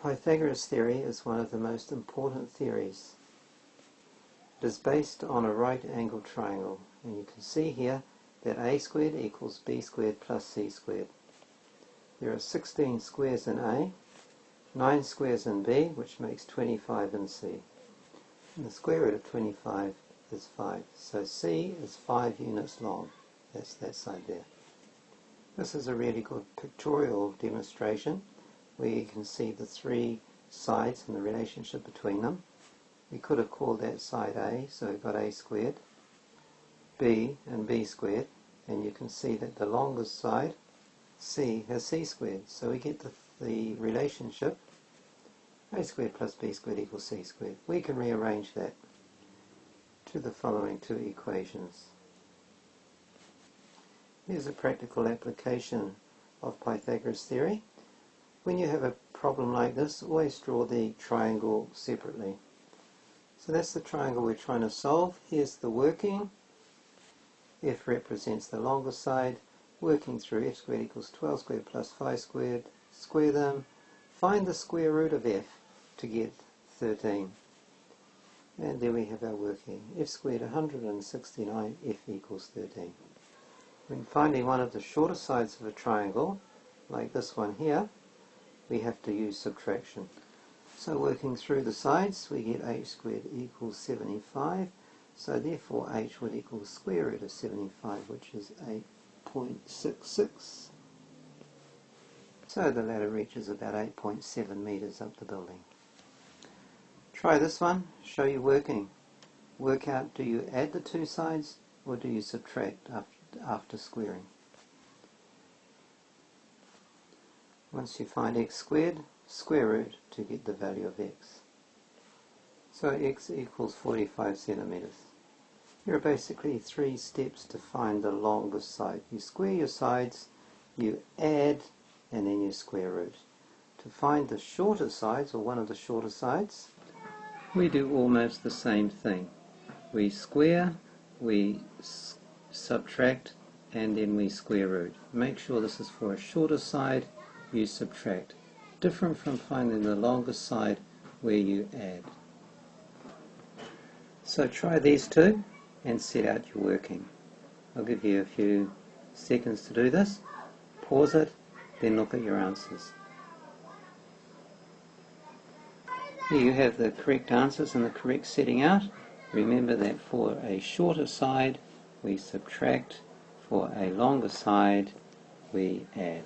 Pythagoras theory is one of the most important theories. It is based on a right-angled triangle, and you can see here that a squared equals b squared plus c squared. There are 16 squares in A, 9 squares in B, which makes 25 in C. And the square root of 25 is 5. So C is 5 units long. That's that side there. This is a really good pictorial demonstration where you can see the three sides and the relationship between them. We could have called that side A, so we've got A squared, B and B squared, and you can see that the longest side, C, has C squared. So we get the relationship A squared plus B squared equals C squared. We can rearrange that to the following two equations. Here's a practical application of Pythagoras theory. When you have a problem like this, always draw the triangle separately. So that's the triangle we're trying to solve. Here's the working. F represents the longest side. Working through f squared equals 12 squared plus 5 squared. Square them. Find the square root of f to get 13. And there we have our working. F squared 169, f equals 13. When finding one of the shorter sides of a triangle, like this one here, we have to use subtraction. So working through the sides, we get h squared equals 75. So therefore h would equal the square root of 75, which is 8.66. So the ladder reaches about 8.7 meters up the building. Try this one, show you working. Work out, do you add the two sides or do you subtract after squaring? Once you find x squared, square root to get the value of x. So x equals 45 centimeters. There are basically 3 steps to find the longest side. You square your sides, you add, and then you square root. To find the shorter sides, or one of the shorter sides, we do almost the same thing. We square, we subtract, and then we square root. Make sure this is for a shorter side, you subtract. Different from finding the longest side where you add. So try these two and set out your working. I'll give you a few seconds to do this. Pause it, then look at your answers. Here you have the correct answers and the correct setting out. Remember that for a shorter side we subtract, for a longer side we add.